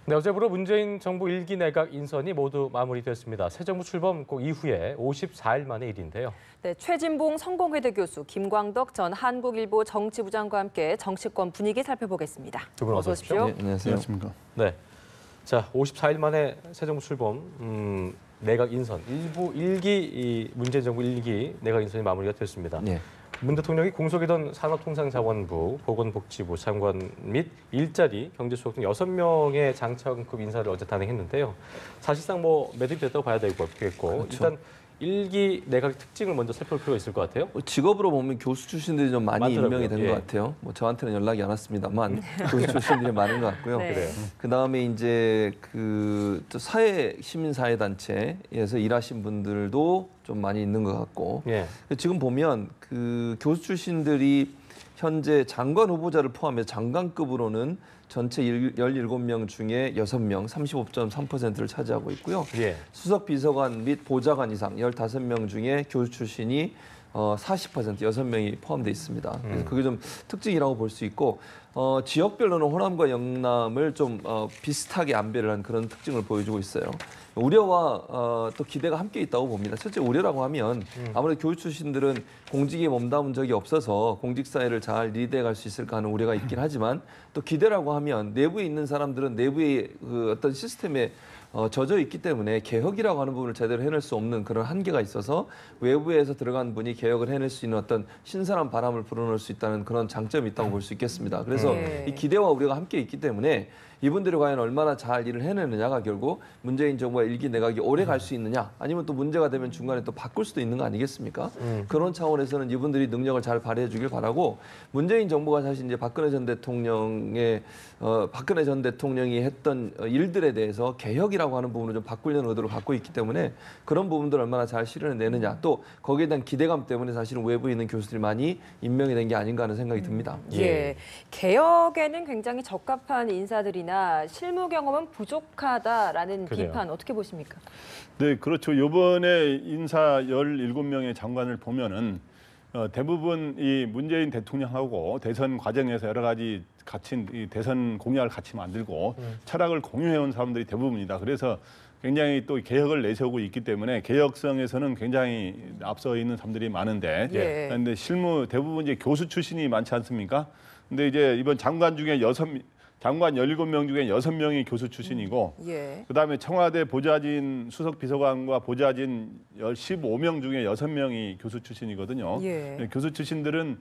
네, 어제부로 문재인 정부 1기 내각 인선이 모두 마무리됐습니다. 새 정부 출범 꼭 이후에 54일 만의 일인데요. 네, 최진봉 성공회대 교수, 김광덕 전 한국일보 정치부장과 함께 정치권 분위기 살펴보겠습니다. 두 분 어서 오십시오. 네, 안녕하세요. 안녕하십니까. 네, 자 54일 만에 새 정부 출범, 내각 인선, 일부 1기 문재인 정부 1기 내각 인선이 마무리가 됐습니다. 네. 문 대통령이 공석이던 산업통상자원부, 보건복지부 장관 및 일자리, 경제수석 등 6명의 장차관급 인사를 어제 단행했는데요. 사실상 매듭이 됐다고 봐야 되겠고, 그렇죠. 일단 1기 내각의 특징을 먼저 살펴볼 필요가 있을 것 같아요. 직업으로 보면 교수 출신들이 좀 많이 많더라고요. 임명이 된 것 예. 같아요. 저한테는 연락이 안 왔습니다만 교수 출신들이 많은 것 같고요. 네. 그래요. 그 다음에 이제 또 시민사회단체에서 일하신 분들도 좀 많이 있는 것 같고 예. 지금 보면 그 교수 출신들이 현재 장관 후보자를 포함해서 장관급으로는 전체 17명 중에 6명, 35.3%를 차지하고 있고요. 예. 수석 비서관 및 보좌관 이상 15명 중에 교수 출신이 40%, 6명이 포함되어 있습니다. 그래서 그게 좀 특징이라고 볼 수 있고 지역별로는 호남과 영남을 좀 비슷하게 안배를 한 그런 특징을 보여주고 있어요. 우려와 또 기대가 함께 있다고 봅니다. 첫째 우려라고 하면 아무래도 교수 출신들은 공직에 몸담은 적이 없어서 공직사회를 잘 리드해갈 수 있을까 하는 우려가 있긴 하지만 또 기대라고 하면 내부에 있는 사람들은 내부의 그 어떤 시스템에 젖어 있기 때문에 개혁이라고 하는 부분을 제대로 해낼 수 없는 그런 한계가 있어서 외부에서 들어간 분이 개혁을 해낼 수 있는 어떤 신선한 바람을 불어넣을 수 있다는 그런 장점이 있다고 볼 수 있겠습니다. 그래서 이 기대와 우려가 함께 있기 때문에 이분들이 과연 얼마나 잘 일을 해내느냐가 결국 문재인 정부와 1기 내각이 오래 갈 수 있느냐 아니면 또 문제가 되면 중간에 또 바꿀 수도 있는 거 아니겠습니까? 그런 차원에서는 이분들이 능력을 잘 발휘해 주길 바라고 문재인 정부가 사실 이제 박근혜 전 대통령이 했던 일들에 대해서 개혁이라고 하는 부분을 좀 바꾸려는 의도를 갖고 있기 때문에 그런 부분들을 얼마나 잘 실현해내느냐 또 거기에 대한 기대감 때문에 사실은 외부에 있는 교수들이 많이 임명이 된 게 아닌가 하는 생각이 듭니다. 예. 개혁에는 굉장히 적합한 인사들이나 실무 경험은 부족하다라는 그래요. 비판 어떻게 보십니까? 네, 그렇죠. 이번에 인사 17명의 장관을 보면은 대부분 이 문재인 대통령하고 대선 과정에서 여러 가지 이 대선 공약을 같이 만들고 철학을 공유해온 사람들이 대부분이다. 그래서 굉장히 또 개혁을 내세우고 있기 때문에 개혁성에서는 굉장히 앞서 있는 사람들이 많은데, 예. 그런데 실무 대부분 이제 교수 출신이 많지 않습니까? 근데 이제 이번 장관 중에 장관 17명 중에 6명이 교수 출신이고, 예. 그다음에 청와대 보좌진 수석 비서관과 보좌진 15명 중에 6명이 교수 출신이거든요. 예. 교수 출신들은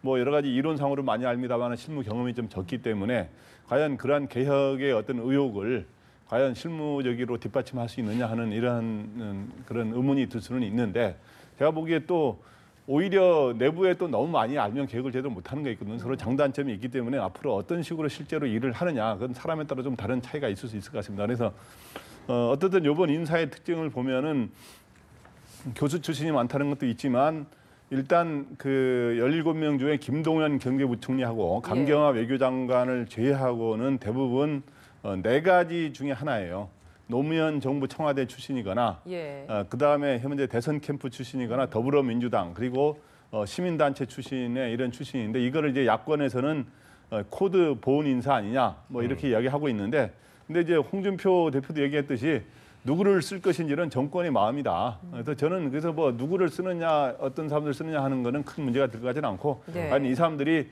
여러 가지 이론상으로 많이 압니다만 실무 경험이 좀 적기 때문에 과연 그러한 개혁의 어떤 의혹을 과연 실무적으로 뒷받침할 수 있느냐 하는 이러한 그런 의문이 들 수는 있는데 제가 보기에 또 오히려 내부에 또 너무 많이 알면 개혁을 제대로 못하는 게 있거든요. 서로 장단점이 있기 때문에 앞으로 어떤 식으로 실제로 일을 하느냐 그건 사람에 따라 좀 다른 차이가 있을 수 있을 것 같습니다. 그래서 어떻든 이번 인사의 특징을 보면은 교수 출신이 많다는 것도 있지만 일단 그 17명 중에 김동연 경제부총리하고 강경화 외교장관을 제외하고는 대부분 4가지 중에 하나예요. 노무현 정부 청와대 출신이거나 예. 그다음에 현재 대선 캠프 출신이거나 더불어민주당 그리고 시민단체 출신의 이런 출신인데 이거를 이제 야권에서는 코드 보훈 인사 아니냐 이렇게 이야기하고 있는데 근데 이제 홍준표 대표도 얘기했듯이 누구를 쓸 것인지는 정권의 마음이다. 그래서 저는 그래서 누구를 쓰느냐 어떤 사람들 쓰느냐 하는 거는 큰 문제가 될 것 같지는 않고 네. 과연 이 사람들이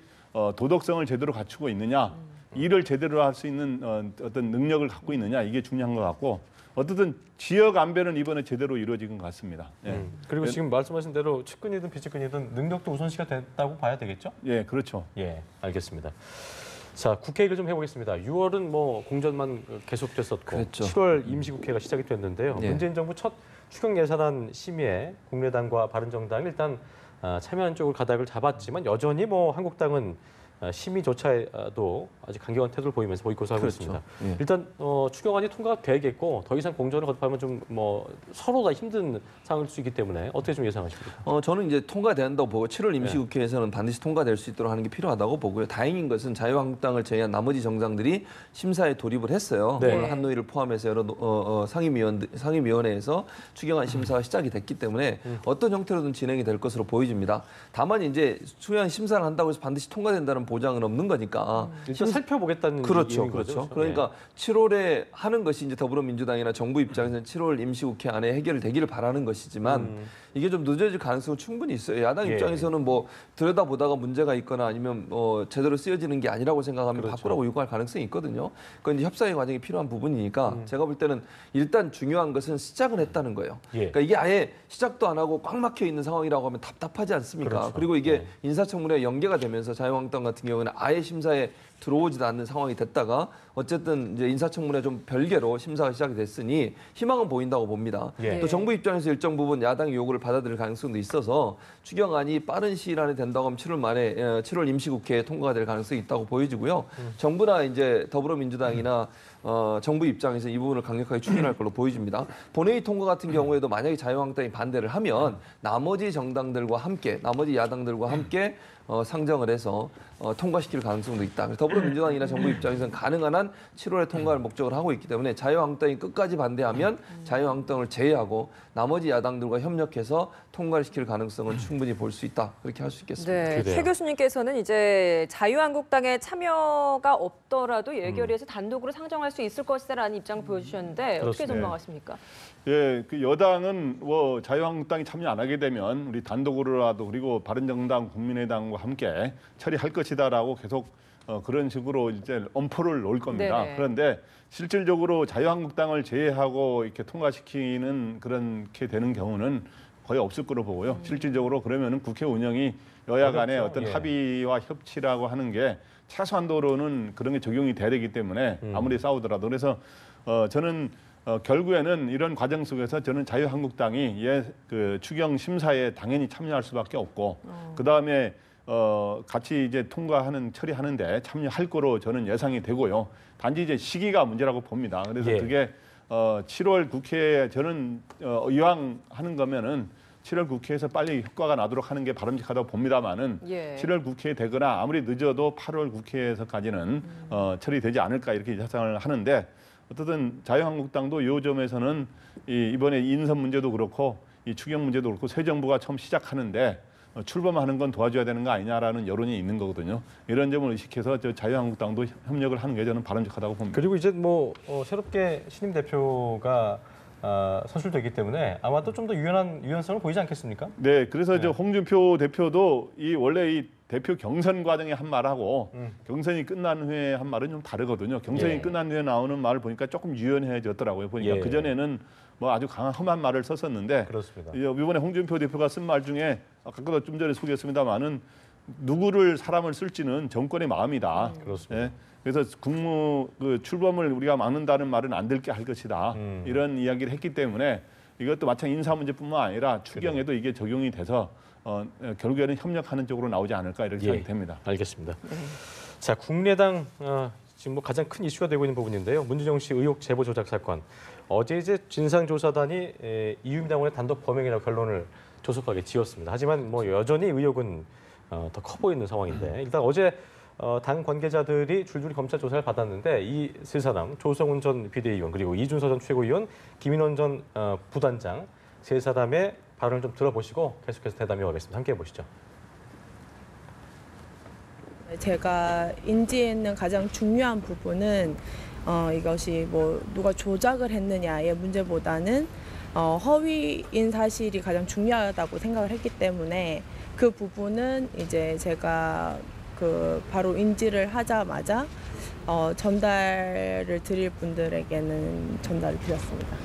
도덕성을 제대로 갖추고 있느냐 일을 제대로 할 수 있는 어떤 능력을 갖고 있느냐 이게 중요한 것 같고 어쨌든 지역 안배는 이번에 제대로 이루어진 것 같습니다. 예. 그리고 지금 말씀하신 대로 측근이든 비측근이든 능력도 우선시가 됐다고 봐야 되겠죠? 예, 그렇죠. 예, 알겠습니다. 자, 국회 얘기를 좀 해보겠습니다. 6월은 공전만 계속됐었고 그랬죠. 7월 임시국회가 시작이 됐는데요. 예. 문재인 정부 첫 추경 예산안 심의에 국민의당과 바른정당이 일단 참여하는 쪽을 가닥을 잡았지만 여전히 한국당은 심의조차도 아직 강경한 태도를 보이면서 보이콧을 하고 그렇죠. 있습니다. 예. 일단 추경안이 통과가 되겠고 더 이상 공전을 거듭하면 좀 서로 다 힘든 상황일 수 있기 때문에 어떻게 좀 예상하십니까? 저는 이제 통과된다고 보고 7월 임시국회에서는 반드시 통과될 수 있도록 하는 게 필요하다고 보고요. 다행인 것은 자유한국당을 제외한 나머지 정당들이 심사에 돌입을 했어요. 네. 오늘 한노위를 포함해서 여러 상임위원회에서 추경안 심사가 시작이 됐기 때문에 어떤 형태로든 진행이 될 것으로 보여집니다. 다만 이제 추경안 심사를 한다고 해서 반드시 통과된다는 보장은 없는 거니까. 일단 살펴보겠다는 그렇죠, 얘기인 거죠. 그렇죠. 그러니까 7월에 하는 것이 이제 더불어민주당이나 정부 입장에서는 7월 임시국회 안에 해결되기를 바라는 것이지만 이게 좀 늦어질 가능성은 충분히 있어요. 야당 예. 입장에서는 뭐 들여다보다가 문제가 있거나 아니면 제대로 쓰여지는 게 아니라고 생각하면 그렇죠. 바꾸라고 요구할 가능성이 있거든요. 그건 이제 협상의 과정이 필요한 부분이니까 제가 볼 때는 일단 중요한 것은 시작은 했다는 거예요. 예. 그러니까 이게 아예 시작도 안 하고 꽉 막혀 있는 상황이라고 하면 답답하지 않습니까? 그렇죠. 그리고 이게 네. 인사청문회가 연계가 되면서 자유한국당 같은 경우는 아예 심사에 들어오지도 않는 상황이 됐다가 어쨌든 이제 인사청문회 좀 별개로 심사가 시작이 됐으니 희망은 보인다고 봅니다. 예. 또 정부 입장에서 일정 부분 야당의 요구를 받아들일 가능성도 있어서 추경안이 빠른 시일 안에 된다고 하면 7월 말에 7월 임시국회에 통과가 될 가능성이 있다고 보여지고요. 정부나 이제 더불어민주당이나 정부 입장에서 이 부분을 강력하게 추진할 걸로 보여집니다. 본회의 통과 같은 경우에도 만약에 자유한국당이 반대를 하면 나머지 정당들과 함께, 나머지 야당들과 함께 상정을 해서 통과시킬 가능성도 있다. 그래서 더불어민주당이나 정부 입장에서는 가능한 한 7월에 통과를 목적으로 하고 있기 때문에 자유한국당이 끝까지 반대하면 자유한국당을 제외하고 나머지 야당들과 협력해서 통과를 시킬 가능성은 충분히 볼 수 있다. 그렇게 할 수 있겠습니다. 네, 그래요. 최 교수님께서는 이제 자유한국당의 참여가 없더라도 예결위에서 단독으로 상정할 수 있을 것이다라는 입장을 보여주셨는데 어떻게 그렇습니다. 전망하십니까? 예, 그 여당은 뭐 자유한국당이 참여 안 하게 되면 우리 단독으로라도 그리고 바른정당, 국민의당과 함께 처리할 것이다라고 계속 그런 식으로 이제 엄포를 놓을 겁니다. 네네. 그런데 실질적으로 자유한국당을 제외하고 이렇게 통과시키는 그렇게 되는 경우는 거의 없을 거로 보고요. 실질적으로 그러면은 국회 운영이 여야 간의 어렵죠. 어떤 예. 합의와 협치라고 하는 게 최소한도로는 그런 게 적용이 돼야 되기 때문에 아무리 싸우더라도 그래서 저는 결국에는 이런 과정 속에서 저는 자유한국당이 그 추경 심사에 당연히 참여할 수밖에 없고 그 다음에 같이 이제 통과하는 처리하는데 참여할 거로 저는 예상이 되고요. 단지 이제 시기가 문제라고 봅니다. 그래서 예. 그게 7월 국회에 저는 이왕 하는 거면은 7월 국회에서 빨리 효과가 나도록 하는 게 바람직하다고 봅니다만은 예. 7월 국회에 되거나 아무리 늦어도 8월 국회에서까지는 처리되지 않을까 이렇게 예상을 하는데 어쨌든 자유한국당도 이 점에서는 이번에 인선 문제도 그렇고 이 추경 문제도 그렇고 새 정부가 처음 시작하는데 출범하는 건 도와줘야 되는 거 아니냐라는 여론이 있는 거거든요. 이런 점을 의식해서 자유한국당도 협력을 하는 게 저는 바람직하다고 봅니다. 그리고 이제 뭐 새롭게 신임 대표가 선출되기 때문에 아마도 좀 더 유연성을 보이지 않겠습니까? 네, 그래서 이제 홍준표 대표도 원래 이 대표 경선 과정에 한 말하고 경선이 끝난 후에 한 말은 좀 다르거든요. 경선이 예. 끝난 후에 나오는 말을 보니까 조금 유연해졌더라고요. 보니까 예. 그전에는 뭐 아주 강한 험한 말을 썼었는데 그렇습니다. 이번에 홍준표 대표가 쓴 말 중에 아까도 좀 전에 소개했습니다만은 누구를 사람을 쓸지는 정권의 마음이다. 그렇습니다. 예. 그래서 출범을 우리가 막는다는 말은 안 들게 할 것이다. 이런 이야기를 했기 때문에 이것도 마찬가지 인사 문제뿐만 아니라 추경에도 이게 적용이 돼서 결국에는 협력하는 쪽으로 나오지 않을까 이렇게 생각이 됩니다. 알겠습니다. 자, 국민의당 지금 뭐 가장 큰 이슈가 되고 있는 부분인데요. 문준영 씨 의혹 제보 조작 사건. 어제 이제 진상조사단이 이유미당원의 단독 범행이라고 결론을 조속하게 지었습니다. 하지만 뭐 여전히 의혹은 더 커 보이는 상황인데 일단 어제 당 관계자들이 줄줄이 검찰 조사를 받았는데 이 세 사람 조성훈 전 비대위원 그리고 이준서 전 최고위원 김인원 전 부단장 세 사람의 발언을 좀 들어보시고 계속해서 대담해 보겠습니다. 함께 해보시죠. 제가 인지했는 가장 중요한 부분은 이것이 뭐 누가 조작을 했느냐의 문제보다는 허위인 사실이 가장 중요하다고 생각을 했기 때문에 그 부분은 이제 제가 바로 인지를 하자마자 전달을 드릴 분들에게는 전달을 드렸습니다.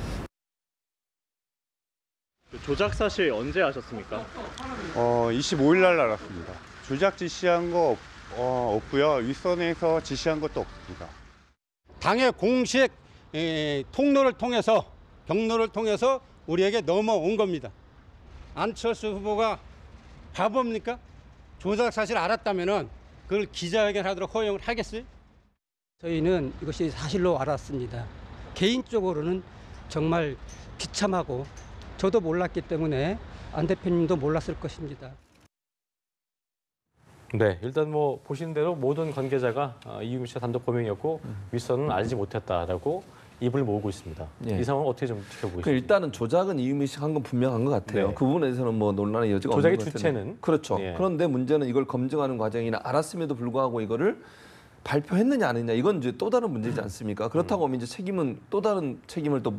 조작 사실 언제 아셨습니까? 25일 날 알았습니다. 조작 지시한 거 없고요. 윗선에서 지시한 것도 없습니다. 당의 공식 통로를 통해서 경로를 통해서 우리에게 넘어온 겁니다. 안철수 후보가 바보입니까? 조작 사실 알았다면은 그걸 기자회견하도록 허용을 하겠어요? 저희는 이것이 사실로 알았습니다. 개인적으로는 정말 비참하고 저도 몰랐기 때문에 안 대표님도 몰랐을 것입니다. 네, 일단 뭐 보시는 대로 모든 관계자가 이유미 씨가 단독 범행이었고 윗선은 알지 못했다라고 입을 모으고 있습니다. 예. 이 상황을 어떻게 좀 지켜보고 그 있습니까? 일단은 조작은 이유미 씨가 한 건 분명한 것 같아요. 네. 그 부분에 대해서는 뭐 논란의 여지가 조작의 없는 것 같아요. 주체는? 그렇죠. 예. 그런데 문제는 이걸 검증하는 과정이나 알았음에도 불구하고 이거를 발표했느냐 안 했느냐 이건 이제 또 다른 문제지 않습니까? 그렇다고 하면 이제 책임은 또 다른 책임을 또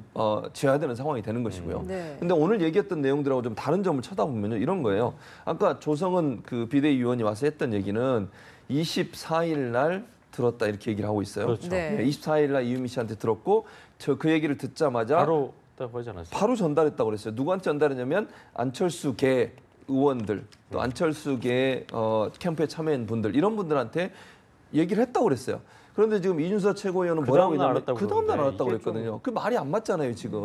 져야 되는 상황이 되는 것이고요. 네. 근데 오늘 얘기했던 내용들하고 좀 다른 점을 쳐다보면요 이런 거예요. 아까 조성은 그 비대위원이 와서 했던 얘기는 24일 날 들었다 이렇게 얘기를 하고 있어요. 그렇죠. 네. 24일 날 이유미 씨한테 들었고 저 그 얘기를 듣자마자 바로 있다고 하지 않았어요? 바로 전달했다고 그랬어요. 누구한테 전달했냐면 안철수 계 의원들 또 안철수 계 캠프에 참여한 분들 이런 분들한테 얘기를 했다고 그랬어요. 그런데 지금 이준서 최고위원은 그 뭐라고 다음날 했냐면 알았다고 그 다음날 그러는데 알았다고 이게 좀- 그랬거든요. 그 말이 안 맞잖아요 지금.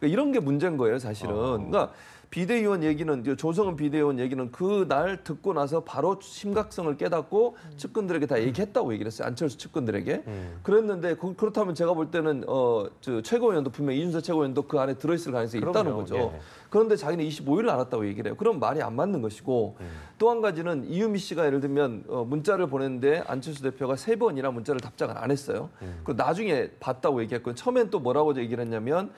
그러니까 이런 게 문제인 거예요 사실은. 그러니까 비대위원 얘기는 조성은 비대위원 얘기는 그 날 듣고 나서 바로 심각성을 깨닫고 측근들에게 다 얘기했다고 얘기를 했어요. 안철수 측근들에게. 그랬는데 그렇다면 제가 볼 때는 저 최고위원도 분명히 이준서 최고위원도 그 안에 들어있을 가능성이 있다는 그럼요. 거죠. 예. 그런데 자기는 25일 알았다고 얘기를 해요. 그럼 말이 안 맞는 것이고 또 한 가지는 이유미 씨가 예를 들면 문자를 보냈는데 안철수 대표가 3번이나 문자를 답장을 안 했어요. 그리고 나중에 봤다고 얘기했고 처음엔 또 뭐라고 얘기를 했냐면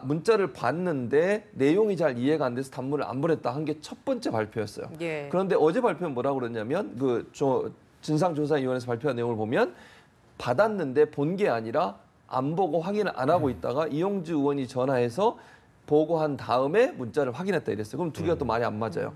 문자를 봤는데 내용이 잘 이해가 안 돼서 단문을 안 보냈다 한 게 첫 번째 발표였어요. 예. 그런데 어제 발표는 뭐라고 그랬냐면 진상조사위원회에서 발표한 내용을 보면 받았는데 본 게 아니라 안 보고 확인을 안 하고 있다가 이용주 의원이 전화해서 보고한 다음에 문자를 확인했다 이랬어요. 그럼 두 개가 또 말이 안 맞아요.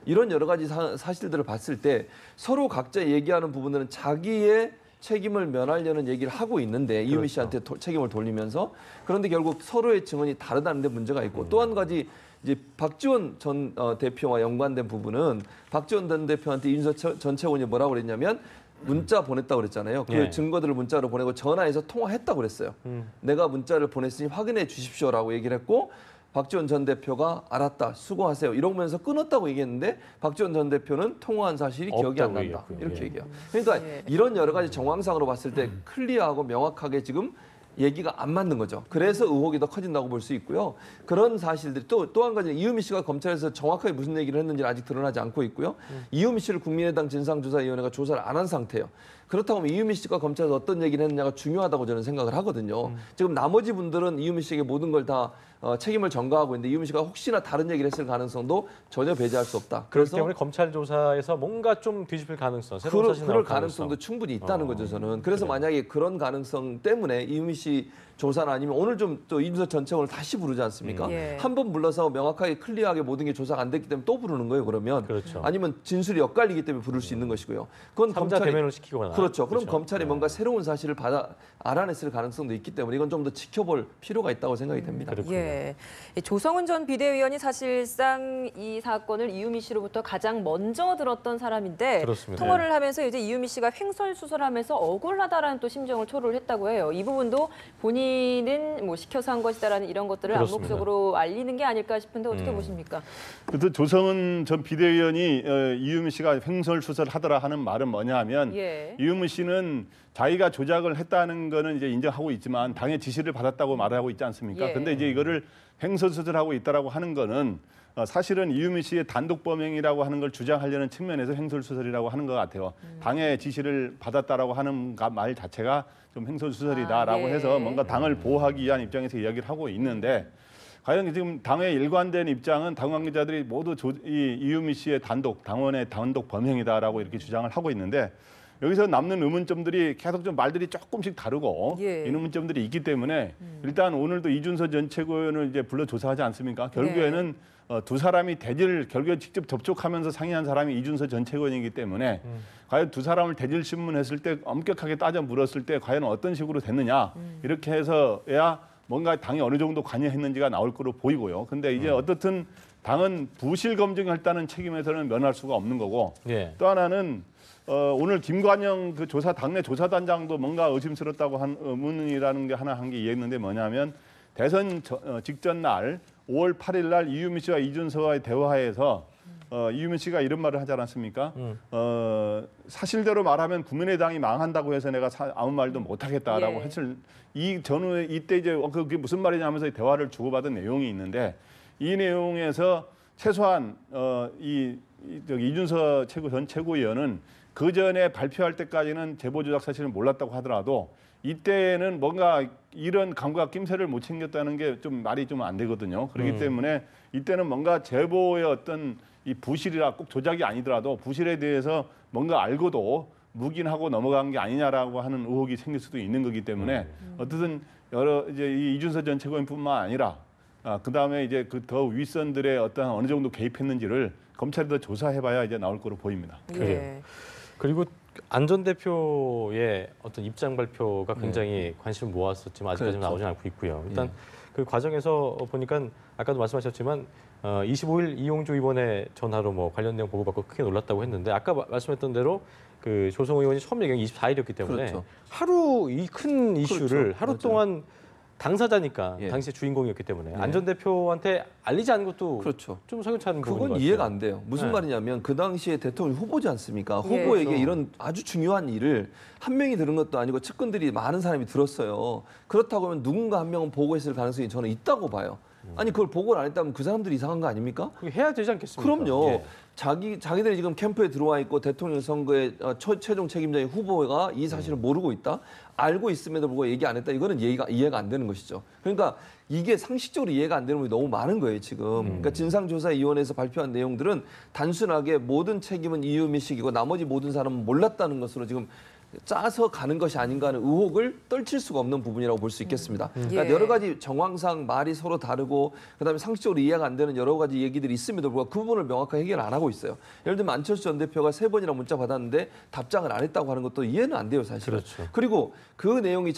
이런 여러 가지 사실들을 봤을 때 서로 각자 얘기하는 부분들은 자기의 책임을 면하려는 얘기를 하고 있는데 이유미 씨한테 책임을 돌리면서 그런데 결국 서로의 증언이 다르다는 데 문제가 있고 또 한 가지 이제 박지원 전 대표와 연관된 부분은 박지원 전 대표한테 이준석 전 최고위원이 뭐라고 그랬냐면 문자 보냈다고 그랬잖아요. 그 예. 증거들을 문자로 보내고 전화해서 통화했다고 그랬어요. 내가 문자를 보냈으니 확인해 주십시오라고 얘기를 했고 박지원 전 대표가 알았다, 수고하세요 이러면서 끊었다고 얘기했는데 박지원 전 대표는 통화한 사실이 기억이 안 없다고 난다 얘기했군요. 이렇게 예. 얘기해요. 그러니까 예. 이런 여러 가지 정황상으로 봤을 때 클리어하고 명확하게 지금 얘기가 안 맞는 거죠. 그래서 의혹이 더 커진다고 볼 수 있고요. 그런 사실들이 또 한 가지 이유미 씨가 검찰에서 정확하게 무슨 얘기를 했는지는 아직 드러나지 않고 있고요. 이유미 씨를 국민의당 진상조사위원회가 조사를 안 한 상태예요. 그렇다고 하면 이유미 씨가 검찰에서 어떤 얘기를 했느냐가 중요하다고 저는 생각을 하거든요. 지금 나머지 분들은 이유미 씨에게 모든 걸 다 책임을 전가하고 있는데 이유미 씨가 혹시나 다른 얘기를 했을 가능성도 전혀 배제할 수 없다. 그렇기 때문에 검찰 조사에서 뭔가 좀 뒤집힐 가능성, 새로운 그럴 사실이 나올 가능성도 가능성. 충분히 있다는 거죠 저는. 그래서 만약에 그런 가능성 때문에 이유미 씨 조사는 아니면 오늘 좀 또 이준석 전 최고를 다시 부르지 않습니까? 예. 한 번 불러서 명확하게 클리어하게 모든 게 조사가 안 됐기 때문에 또 부르는 거예요 그러면. 그렇죠. 아니면 진술이 엇갈리기 때문에 부를 수 있는 것이고요. 그건 삼자 대면을 시키거나. 그렇죠. 그럼 그렇죠. 검찰이 뭔가 새로운 사실을 알아냈을 가능성도 있기 때문에 이건 좀 더 지켜볼 필요가 있다고 생각이 됩니다. 그렇군요. 예. 이 조성은 전 비대위원이 사실상 이 사건을 이유미 씨로부터 가장 먼저 들었던 사람인데 그렇습니다. 통화를 하면서 이제 이유미 씨가 횡설수설하면서 억울하다라는 또 심정을 토로를 했다고 해요. 이 부분도 본인은 뭐 시켜서 한 것이다라는 이런 것들을 그렇습니다. 암묵적으로 알리는 게 아닐까 싶은데 어떻게 보십니까? 그래서 조성은 전 비대위원이 이유미 씨가 횡설수설하더라 하는 말은 뭐냐하면 예. 이유미 씨는 자기가 조작을 했다는 거는 이제 인정하고 있지만 당의 지시를 받았다고 말하고 있지 않습니까? 예. 근데 이제 이거를 횡설수설하고 있다라고 하는 거는 사실은 이유미 씨의 단독 범행이라고 하는 걸 주장하려는 측면에서 횡설수설이라고 하는 것 같아요. 당의 지시를 받았다라고 하는 말 자체가 좀 횡설수설이다라고 예. 해서 뭔가 당을 보호하기 위한 입장에서 이야기를 하고 있는데 과연 지금 당의 일관된 입장은 당 관계자들이 모두 이유미 씨의 당원의 단독 범행이다라고 이렇게 주장을 하고 있는데 여기서 남는 의문점들이 계속 좀 말들이 조금씩 다르고 예. 이 의문점들이 있기 때문에 일단 오늘도 이준서 전 최고위원을 이제 불러 조사하지 않습니까? 결국에는 두 사람이 결국에 직접 접촉하면서 상의한 사람이 이준서 전 최고위원이기 때문에 과연 두 사람을 대질 신문했을 때 엄격하게 따져 물었을 때 과연 어떤 식으로 됐느냐 이렇게 해서야 뭔가 당이 어느 정도 관여했는지가 나올 거로 보이고요. 근데 이제 어떻든 당은 부실 검증했다는 책임에서는 면할 수가 없는 거고 예. 또 하나는 오늘 김관영 그 당내 조사단장도 뭔가 의심스럽다고 한 의문이라는 게 하나 한 게 이해했는데 뭐냐면 대선 직전 날 5월 8일 날 이유미 씨와 이준서와의 대화에서 이유미 씨가 이런 말을 하지 않았습니까? 사실대로 말하면 국민의당이 망한다고 해서 내가 아무 말도 못하겠다라고 예. 했을 이 전후에 이때 이제 그게 무슨 말이냐 하면서 대화를 주고받은 내용이 있는데 이 내용에서 최소한 이준서 전 최고위원은 그 전에 발표할 때까지는 제보 조작 사실을 몰랐다고 하더라도 이때는 뭔가 이런 감각 낌새를 못 챙겼다는 게 좀 말이 좀 안 되거든요. 그렇기 때문에 이때는 뭔가 제보의 어떤 이 부실이라 꼭 조작이 아니더라도 부실에 대해서 뭔가 알고도 묵인하고 넘어간 게 아니냐라고 하는 의혹이 생길 수도 있는 거기 때문에 어쨌든 여러 이제 이 이준서 전 최고위원뿐만 아니라 그다음에 이제 그 더 윗선들의 어떤 어느 정도 개입했는지를 검찰이 더 조사해봐야 이제 나올 거로 보입니다. 예. 그리고 안 전 대표의 어떤 입장 발표가 굉장히 관심을 모았었지만 아직까지는 그렇죠. 나오지 않고 있고요. 일단 그 과정에서 보니까 아까도 말씀하셨지만 25일 이용주 의원의 전화로 뭐 관련 내용 보고받고 크게 놀랐다고 했는데 아까 말씀했던 대로 그 조성호 의원이 처음 얘기한 게 24일이었기 때문에 그렇죠. 하루 이 큰 이슈를 그렇죠. 하루 맞아요. 동안 당사자니까 예. 당시의 주인공이었기 때문에 예. 안 전 대표한테 알리지 않은 것도 그렇죠. 좀 석연찮은 부분인 것 그건 같아요. 이해가 안 돼요. 무슨 네. 말이냐면 그 당시에 대통령 후보지 않습니까? 예. 후보에게 그렇죠. 이런 아주 중요한 일을 한 명이 들은 것도 아니고 측근들이 많은 사람이 들었어요. 그렇다고 하면 누군가 한 명은 보고했을 가능성이 저는 있다고 봐요. 아니 그걸 보고를 안 했다면 그 사람들이 이상한 거 아닙니까? 그게 해야 되지 않겠습니까? 그럼요. 예. 자기들이 지금 캠프에 들어와 있고 대통령 선거의 최종 책임자인 후보가 이 사실을 모르고 있다. 알고 있음에도 불구하고 얘기 안 했다. 이거는 이해가 안 되는 것이죠. 그러니까 이게 상식적으로 이해가 안 되는 부분이 너무 많은 거예요, 지금. 그러니까 진상조사위원회에서 발표한 내용들은 단순하게 모든 책임은 이유미 씨이고 나머지 모든 사람은 몰랐다는 것으로 지금 짜서 가는 것이 아닌가 하는 의혹을 떨칠 수가 없는 부분이라고 볼 수 있겠습니다. 그러니까 예. 여러 가지 정황상 말이 서로 다르고 그다음에 상식적으로 이해가 안 되는 여러 가지 얘기들이 있음에도 불구하고 그 부분을 명확하게 해결 안 하고 있어요. 예를 들면 안철수 전 대표가 3번이나 문자 받았는데 답장을 안 했다고 하는 것도 이해는 안 돼요, 사실은. 그렇죠. 그리고 그 내용이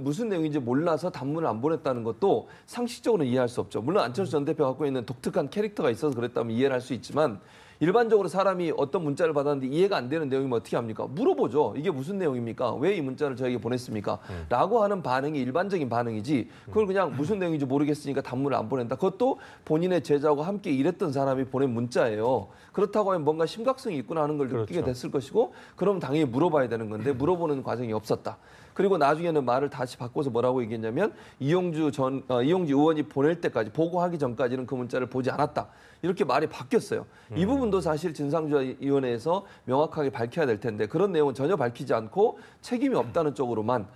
무슨 내용인지 몰라서 단문을 안 보냈다는 것도 상식적으로 이해할 수 없죠. 물론 안철수 전 대표가 갖고 있는 독특한 캐릭터가 있어서 그랬다면 이해를 할 수 있지만 일반적으로 사람이 어떤 문자를 받았는데 이해가 안 되는 내용이면 어떻게 합니까? 물어보죠. 이게 무슨 내용입니까? 왜 이 문자를 저에게 보냈습니까? 라고 하는 반응이 일반적인 반응이지 그걸 그냥 무슨 내용인지 모르겠으니까 단문을 안 보낸다. 그것도 본인의 제자와 함께 일했던 사람이 보낸 문자예요. 그렇다고 하면 뭔가 심각성이 있구나 하는 걸 느끼게 그렇죠. 됐을 것이고 그럼 당연히 물어봐야 되는 건데 물어보는 과정이 없었다. 그리고 나중에는 말을 다시 바꿔서 뭐라고 얘기했냐면 이용주 의원이 보낼 때까지 보고하기 전까지는 그 문자를 보지 않았다. 이렇게 말이 바뀌었어요. 이 부분도 사실 진상조사위원회에서 명확하게 밝혀야 될 텐데 그런 내용은 전혀 밝히지 않고 책임이 없다는 쪽으로만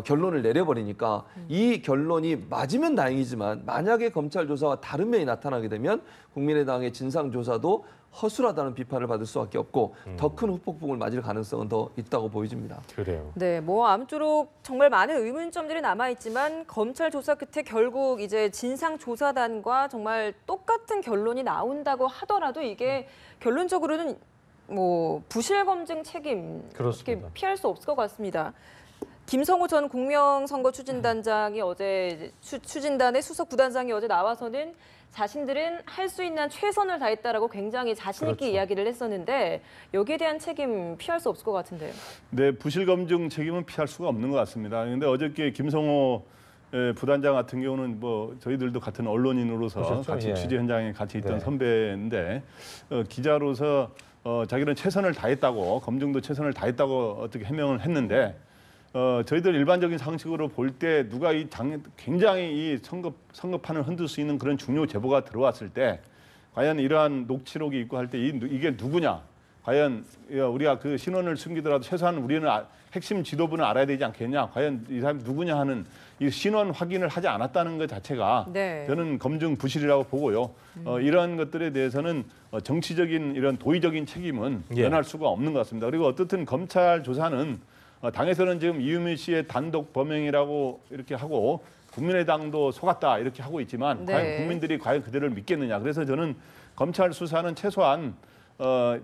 결론을 내려버리니까 이 결론이 맞으면 다행이지만 만약에 검찰 조사와 다른 면이 나타나게 되면 국민의당의 진상조사도 허술하다는 비판을 받을 수밖에 없고 더 큰 후폭풍을 맞을 가능성은 더 있다고 보여집니다. 그래요. 네, 뭐 아무쪼록 정말 많은 의문점들이 남아 있지만 검찰 조사 끝에 결국 이제 진상조사단과 정말 똑같은 결론이 나온다고 하더라도 이게 결론적으로는 뭐 부실 검증 책임 그렇습니다. 어떻게 피할 수 없을 것 같습니다. 김성호 전 공명선거 추진단장이 어제 추진단의 수석 부단장이 어제 나와서는 자신들은 할 수 있는 최선을 다했다라고 굉장히 자신 있게 그렇죠. 이야기를 했었는데 여기에 대한 책임 피할 수 없을 것 같은데요. 네, 부실 검증 책임은 피할 수가 없는 것 같습니다. 그런데 어저께 김성호 부단장 같은 경우는 뭐 저희들도 같은 언론인으로서 그렇죠? 같이 예. 취재 현장에 같이 있던 네. 선배인데 기자로서 자기는 최선을 다했다고 검증도 최선을 다했다고 어떻게 해명을 했는데 저희들 일반적인 상식으로 볼 때 누가 굉장히 이 선거판을 흔들 수 있는 그런 중요 제보가 들어왔을 때 과연 이러한 녹취록이 있고 할 때 이게 누구냐? 과연 우리가 그 신원을 숨기더라도 최소한 우리는 핵심 지도부는 알아야 되지 않겠냐? 과연 이 사람이 누구냐 하는 이 신원 확인을 하지 않았다는 것 자체가 네. 저는 검증 부실이라고 보고요. 이러한 것들에 대해서는 정치적인 이런 도의적인 책임은 예. 면할 수가 없는 것 같습니다. 그리고 어떻든 검찰 조사는 당에서는 지금 이유미 씨의 단독 범행이라고 이렇게 하고 국민의당도 속았다 이렇게 하고 있지만 네. 과연 국민들이 과연 그대를 믿겠느냐. 그래서 저는 검찰 수사는 최소한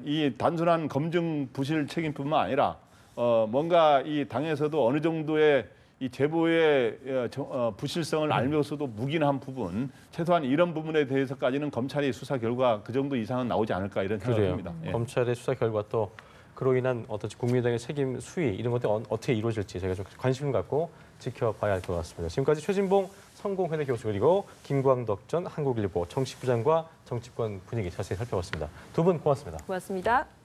이 단순한 검증 부실 책임뿐만 아니라 뭔가 이 당에서도 어느 정도의 이 제보의 부실성을 알면서도 묵인한 부분, 최소한 이런 부분에 대해서까지는 검찰의 수사 결과 그 정도 이상은 나오지 않을까 이런 그래요. 생각입니다. 예. 검찰의 수사 결과 또 그로 인한 어떤 국민의당의 책임 수위 이런 것들이 어떻게 이루어질지 저희가 좀 관심을 갖고 지켜봐야 할 것 같습니다. 지금까지 최진봉 성공회대 교수 그리고 김광덕 전 한국일보 정치부장과 정치권 분위기 자세히 살펴봤습니다. 두 분 고맙습니다. 고맙습니다.